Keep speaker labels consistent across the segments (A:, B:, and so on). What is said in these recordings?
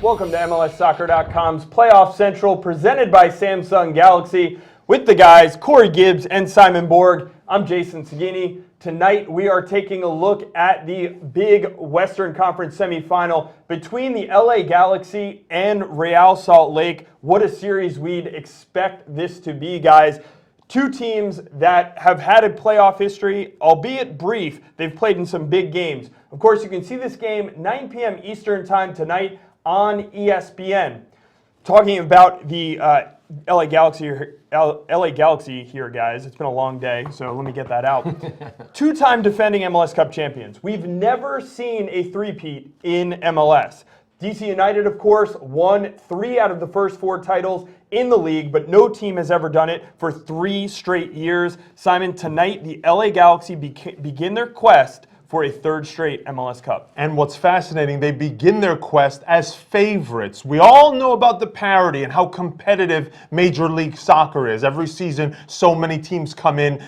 A: Welcome to MLSsoccer.com's Playoff Central, presented by Samsung Galaxy, with the guys Corey Gibbs and Simon Borg. I'm Jason Segini. Tonight we are taking a look at the big Western Conference semifinal between the LA Galaxy and Real Salt Lake. What a series we'd expect this to be, guys. Two teams that have had a playoff history, albeit brief. They've played in some big games. Of course, you can see this game 9 p.m. Eastern Time tonight on ESPN. Talking about the LA Galaxy here, guys. It's been a long day, so let me get that out. Two-time defending MLS Cup champions. We've never seen a three-peat in MLS. DC United, of course, won 3 out of the first 4 titles in the league, but no team has ever done it for 3 straight years. Simon, tonight the LA Galaxy begin their quest for a 3rd straight MLS Cup.
B: And what's fascinating, they begin their quest as favorites. We all know about the parity and how competitive Major League Soccer is. Every season, so many teams come in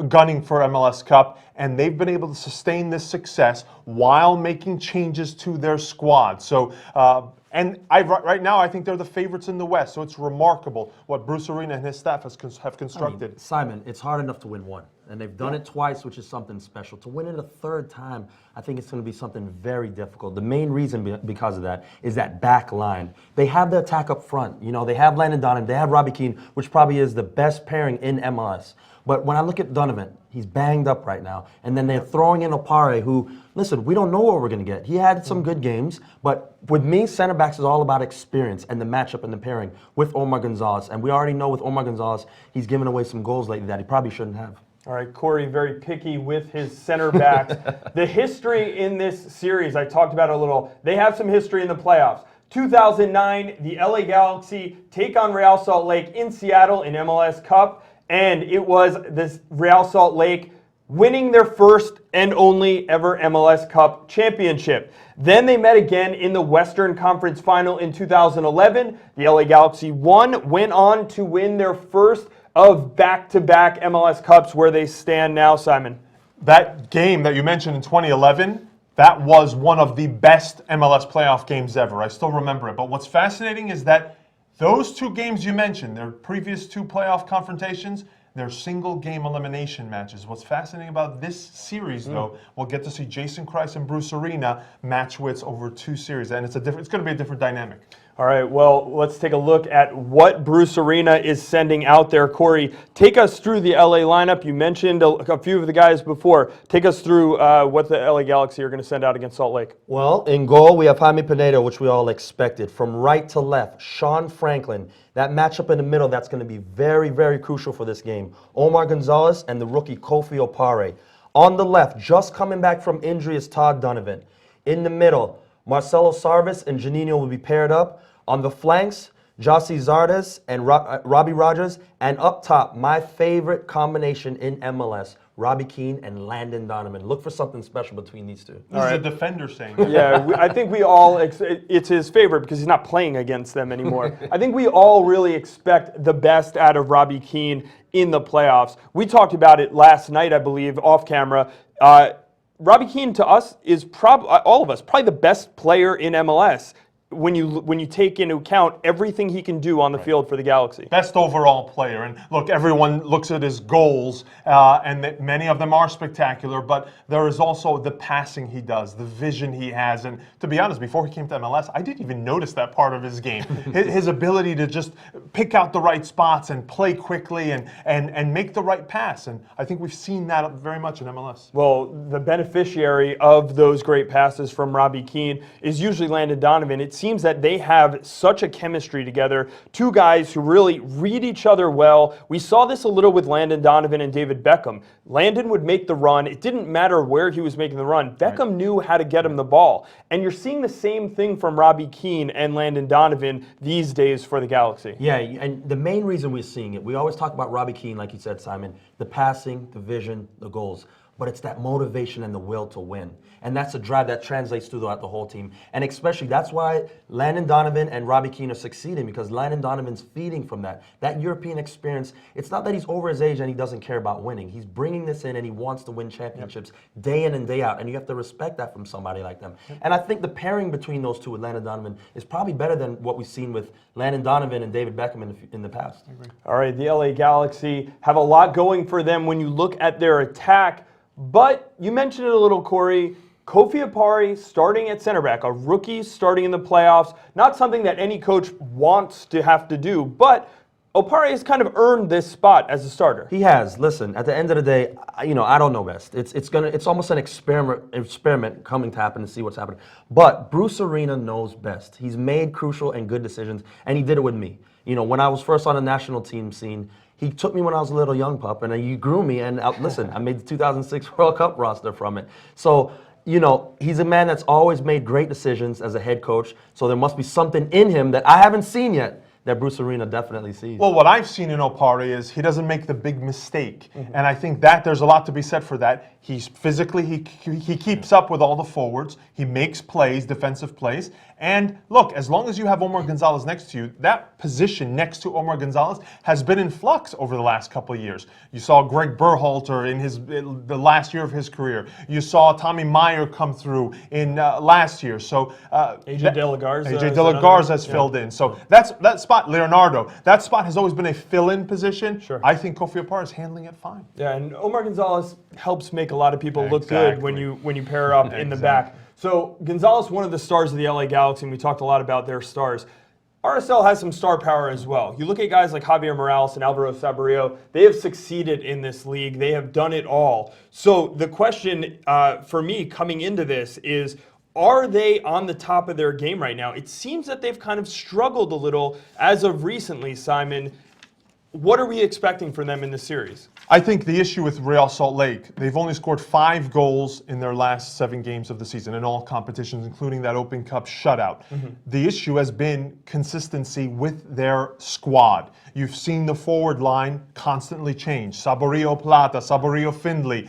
B: gunning for MLS Cup, and they've been able to sustain this success while making changes to their squad. So, right now, I think they're the favorites in the West. So it's remarkable what Bruce Arena and his staff have constructed.
C: I mean, Simon, it's hard enough to win one, and they've done it twice, which is something special. To win it a 3rd time, I think it's going to be something very difficult. The main reason because of that is that back line. They have the attack up front. You know, they have Landon Donovan, they have Robbie Keane, which probably is the best pairing in MLS. But when I look at Donovan, he's banged up right now. And then they're throwing in Opare, who, listen, we don't know what we're going to get. He had some good games, but with me, center backs is all about experience and the matchup and the pairing with Omar Gonzalez. And we already know with Omar Gonzalez, he's given away some goals lately that he probably shouldn't have.
A: All right, Corey, very picky with his center backs. The history in this series, I talked about it a little. They have some history in the playoffs. 2009, the LA Galaxy take on Real Salt Lake in Seattle in MLS Cup. And it was this Real Salt Lake winning their first and only ever MLS Cup championship. Then they met again in the Western Conference Final in 2011. The LA Galaxy went on to win their first of back-to-back MLS Cups, where they stand now, Simon.
B: That game that you mentioned in 2011, that was one of the best MLS playoff games ever. I still remember it. But what's fascinating is that those 2 games you mentioned, their previous 2 playoff confrontations, they're single-game elimination matches. What's fascinating about this series, though, we'll get to see Jason Kreis and Bruce Arena match wits over 2 series, and it's going to be a different dynamic.
A: All right, well, let's take a look at what Bruce Arena is sending out there. Corey, take us through the LA lineup. You mentioned a few of the guys before. Take us through what the LA Galaxy are going to send out against Salt Lake.
C: Well, in goal, we have Jaime Pineda, which we all expected. From right to left, Sean Franklin. That matchup in the middle, that's going to be very, very crucial for this game. Omar Gonzalez and the rookie Kofi Opare. On the left, just coming back from injury, is Todd Donovan. In the middle, Marcelo Sarvis and Janino will be paired up. On the flanks, Jossie Zardes and Robbie Rogers. And up top, my favorite combination in MLS, Robbie Keane and Landon Donovan. Look for something special between these 2.
B: This is a defender saying.
A: Yeah, I think we all, it's his favorite because he's not playing against them anymore. I think we all really expect the best out of Robbie Keane in the playoffs. We talked about it last night, I believe, off camera. Robbie Keane, to us, is all of us, probably the best player in MLS. When you take into account everything he can do on the field for the Galaxy.
B: Best overall player. And look, everyone looks at his goals, and many of them are spectacular, but there is also the passing he does, the vision he has. And to be honest, before he came to MLS, I didn't even notice that part of his game. His ability to just pick out the right spots and play quickly and make the right pass. And I think we've seen that very much in MLS.
A: Well, the beneficiary of those great passes from Robbie Keane is usually Landon Donovan. It seems that they have such a chemistry together. 2 guys who really read each other well. We saw this a little with Landon Donovan and David Beckham. Landon would make the run. It didn't matter where he was making the run. Beckham knew how to get him the ball. And you're seeing the same thing from Robbie Keane and Landon Donovan these days for the Galaxy.
C: Yeah, and the main reason we're seeing it, we always talk about Robbie Keane, like you said, Simon, the passing, the vision, the goals. but it's that motivation and the will to win. And that's a drive that translates throughout the whole team. And especially, that's why Landon Donovan and Robbie Keane are succeeding, because Landon Donovan's feeding from that. That European experience, it's not that he's over his age and he doesn't care about winning. He's bringing this in and he wants to win championships day in and day out. And you have to respect that from somebody like them. And I think the pairing between those two with Landon Donovan is probably better than what we've seen with Landon Donovan and David Beckham in the past.
A: All right, the LA Galaxy have a lot going for them when you look at their attack. But you mentioned it a little, Corey. Kofi Apari starting at center back, a rookie starting in the playoffs, not something that any coach wants to have to do, but Opari has kind of earned this spot as a starter.
C: He has. Listen, at the end of the day, I don't know best. It's almost an experiment coming to happen to see what's happening. But Bruce Arena knows best. He's made crucial and good decisions, and he did it with me. When I was first on the national team scene, he took me when I was a little young pup, and he grew me. And listen, I made the 2006 World Cup roster from it. So, he's a man that's always made great decisions as a head coach. So there must be something in him that I haven't seen yet that Bruce Arena definitely sees.
B: Well, what I've seen in Opari is he doesn't make the big mistake. And I think that there's a lot to be said for that. He's physically, he keeps up with all the forwards. He makes plays, defensive plays. And look, as long as you have Omar Gonzalez next to you, that position next to Omar Gonzalez has been in flux over the last couple of years. You saw Greg Berhalter in the last year of his career. You saw Tommy Meyer come through in last year. So
A: AJ De La Garza.
B: AJ De La Garza has filled in. So that spot, Leonardo, that spot has always been a fill-in position.
A: Sure.
B: I think Kofi Apari is handling it fine.
A: Yeah, and Omar Gonzalez helps make a lot of people look good when you pair up in the back. So Gonzalez, one of the stars of the LA Galaxy, and we talked a lot about their stars. RSL has some star power as well. You look at guys like Javier Morales and Alvaro Saborio, they have succeeded in this league. They have done it all. So the question for me coming into this is, are they on the top of their game right now? It seems that they've kind of struggled a little as of recently, Simon. What are we expecting from them in this series?
B: I think the issue with Real Salt Lake, they've only scored 5 goals in their last 7 games of the season in all competitions, including that Open Cup shutout. The issue has been consistency with their squad. You've seen the forward line constantly change. Saborio Plata, Saborio Findlay,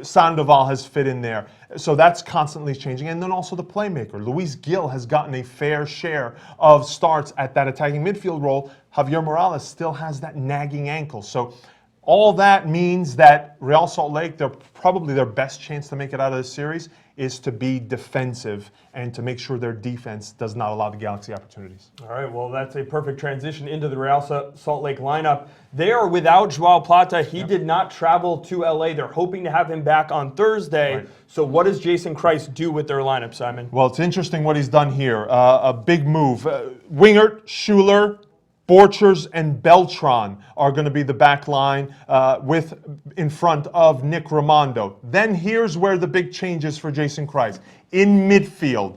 B: Sandoval has fit in there. So that's constantly changing. And then also the playmaker. Luis Gil has gotten a fair share of starts at that attacking midfield role. Javier Morales still has that nagging ankle. So all that means that Real Salt Lake, probably their best chance to make it out of this series is to be defensive and to make sure their defense does not allow the Galaxy opportunities.
A: All right, well, that's a perfect transition into the Real Salt Lake lineup. They are without Joao Plata. He did not travel to LA. They're hoping to have him back on Thursday.
B: Right.
A: So what does Jason Christ do with their lineup, Simon?
B: Well, it's interesting what he's done here. A big move. Wingert, Schuler, Borchers and Beltran are going to be the back line with in front of Nick Raimondo. Then here's where the big change is for Jason Christ. In midfield,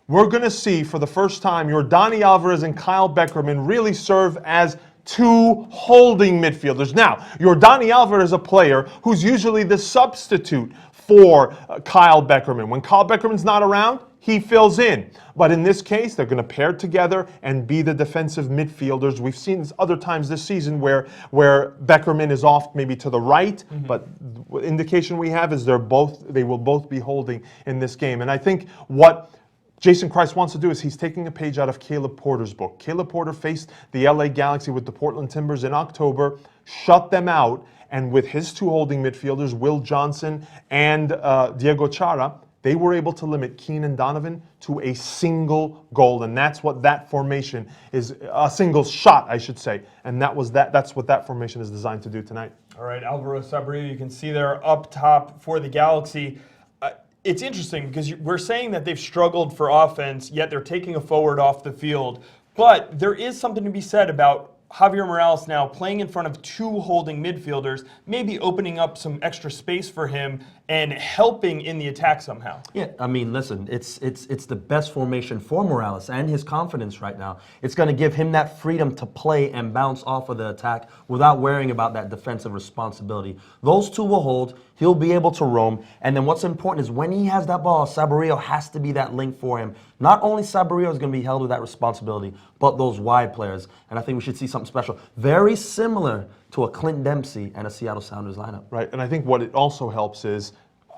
B: we're going to see for the first time your Dani Alvarez and Kyle Beckerman really serve as 2 holding midfielders. Now, your Dani Alvarez is a player who's usually the substitute for Kyle Beckerman. When Kyle Beckerman's not around, he fills in. But in this case, they're going to pair together and be the defensive midfielders. We've seen this other times this season where Beckerman is off maybe to the right, but the indication we have is they will both be holding in this game. And I think what Jason Christ wants to do is he's taking a page out of Caleb Porter's book. Caleb Porter faced the LA Galaxy with the Portland Timbers in October, shut them out, and with his 2 holding midfielders, Will Johnson and Diego Chara, they were able to limit Keenan Donovan to a single goal, and that's what that formation is, a single shot, I should say, and that's what that formation is designed to do tonight.
A: All right, Alvaro Saborio, you can see there up top for the Galaxy. It's interesting because we're saying that they've struggled for offense, yet they're taking a forward off the field. But there is something to be said about Javier Morales now playing in front of 2 holding midfielders, maybe opening up some extra space for him and helping in the attack somehow.
C: Yeah, I mean, listen, it's the best formation for Morales and his confidence right now. It's going to give him that freedom to play and bounce off of the attack without worrying about that defensive responsibility. Those 2 will hold. He'll be able to roam. And then what's important is when he has that ball, Saborio has to be that link for him. Not only Saborio is going to be held with that responsibility, but those wide players. And I think we should see some something special. Very similar to a Clint Dempsey and a Seattle Sounders lineup.
B: Right, and I think what it also helps is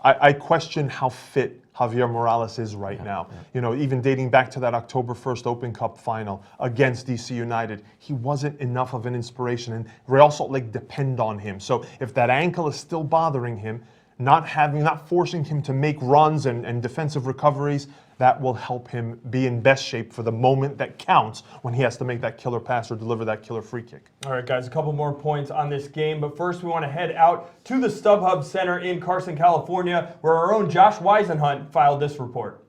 B: I question how fit Javier Morales is right now. You know, even dating back to that October 1st Open Cup final against DC United, he wasn't enough of an inspiration, and Real Salt Lake depend on him. So if that ankle is still bothering him, not forcing him to make runs and defensive recoveries, that will help him be in best shape for the moment that counts when he has to make that killer pass or deliver that killer free kick.
A: All right, guys, a couple more points on this game, but first we want to head out to the StubHub Center in Carson, California, where our own Josh Weisenhunt filed this report.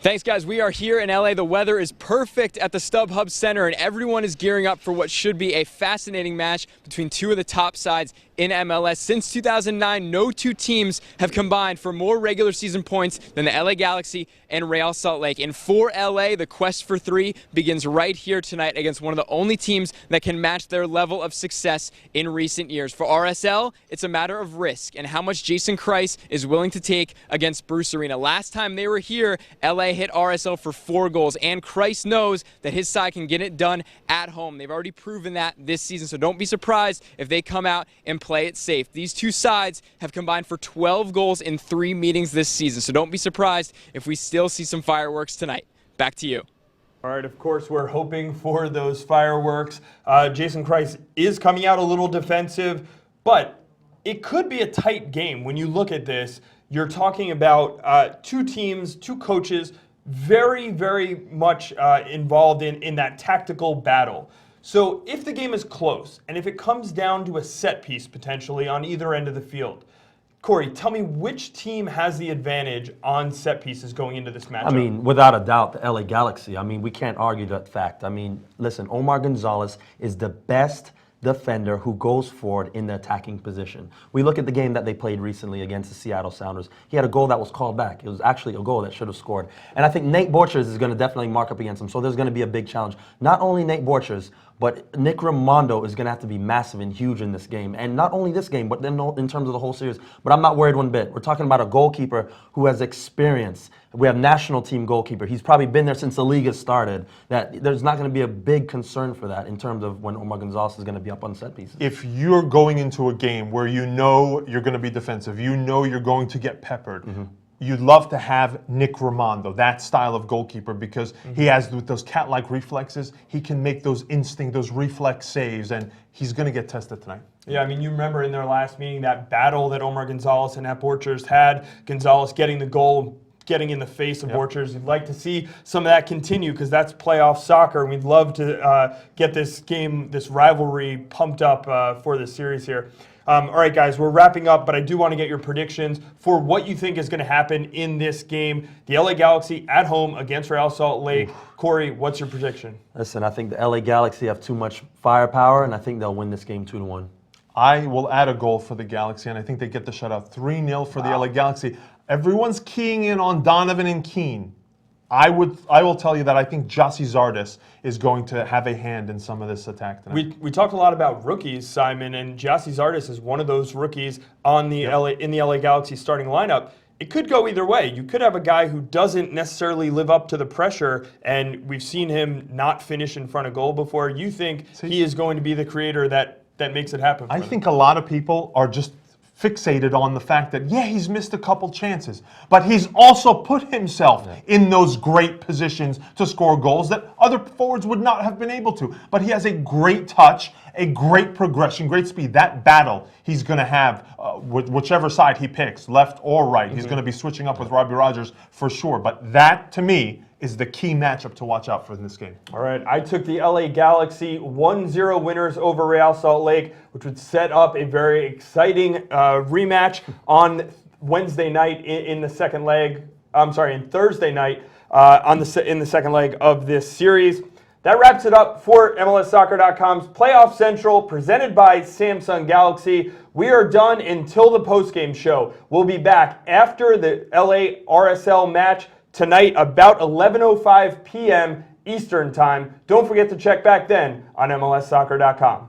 D: Thanks, guys. We are here in LA. The weather is perfect at the StubHub Center, and everyone is gearing up for what should be a fascinating match between two of the top sides in MLS. Since 2009, no two teams have combined for more regular season points than the LA Galaxy and Real Salt Lake. And for LA, the quest for three begins right here tonight against one of the only teams that can match their level of success in recent years. For RSL, it's a matter of risk and how much Jason Kreis is willing to take against Bruce Arena. Last time they were here, LA hit RSL for 4 goals, and Kreis knows that his side can get it done at home. They've already proven that this season, so don't be surprised if they come out and play it safe. These two sides have combined for 12 goals in 3 meetings this season, so don't be surprised if we still see some fireworks tonight. Back to you.
A: All right, of course, we're hoping for those fireworks. Jason Kreis is coming out a little defensive, but it could be a tight game. When you look at this, you're talking about two teams, two coaches, very, very much involved in that tactical battle. So if the game is close, and if it comes down to a set piece potentially on either end of the field, Corey, tell me which team has the advantage on set pieces going into this matchup?
C: I mean, without a doubt, the LA Galaxy. I mean, we can't argue that fact. I mean, listen, Omar Gonzalez is the best defender who goes forward in the attacking position. We look at the game that they played recently against the Seattle Sounders. He had a goal that was called back. It was actually a goal that should have scored. And I think Nate Borchers is going to definitely mark up against him. So there's going to be a big challenge. Not only Nate Borchers, but Nick Raimondo is going to have to be massive and huge in this game. And not only this game, but then in terms of the whole series. But I'm not worried one bit. We're talking about a goalkeeper who has experience. We have national team goalkeeper. He's probably been there since the league has started. That there's not going to be a big concern for that in terms of when Omar Gonzalez is going to be up on set pieces.
B: If you're going into a game where you know you're going to be defensive, you know you're going to get peppered, you'd love to have Nick Raimondo, that style of goalkeeper, because he has with those cat-like reflexes, he can make those those reflex saves, and he's going to get tested tonight.
A: Yeah, I mean, you remember in their last meeting that battle that Omar Gonzalez and Nat Borchers had, Gonzalez getting the goal, getting in the face of Borchers. You'd like to see some of that continue because that's playoff soccer, and we'd love to get this game, this rivalry pumped up for this series here. All right, guys, we're wrapping up, but I do want to get your predictions for what you think is going to happen in this game. The LA Galaxy at home against Real Salt Lake. Corey, what's your prediction?
C: Listen, I think the LA Galaxy have too much firepower, and I think they'll win this game 2-1.
B: I will add a goal for the Galaxy, and I think they get the shutout. 3-0 for the LA Galaxy. Everyone's keying in on Donovan and Keane. I will tell you that I think Jossie Zardes is going to have a hand in some of this attack tonight.
A: We talked a lot about rookies, Simon, and Jossie Zardes is one of those rookies on the in the LA Galaxy starting lineup. It could go either way. You could have a guy who doesn't necessarily live up to the pressure, and we've seen him not finish in front of goal before. You think he is going to be the creator that makes it happen for
B: I
A: them.
B: think a lot of people are just fixated on the fact that, yeah, he's missed a couple chances, but he's also put himself in those great positions to score goals that other forwards would not have been able to. But he has a great touch, a great progression, great speed. That battle he's going to have, whichever side he picks, left or right, he's going to be switching up with Robbie Rogers for sure. But that, to me, is the key matchup to watch out for in this game.
A: All right, I took the LA Galaxy 1-0 winners over Real Salt Lake, which would set up a very exciting rematch on Wednesday night in the second leg. I'm sorry, in Thursday night in the second leg of this series. That wraps it up for MLSsoccer.com's Playoff Central, presented by Samsung Galaxy. We are done until the postgame show. We'll be back after the LA RSL match tonight about 11:05 p.m. Eastern Time. Don't forget to check back then on MLSsoccer.com.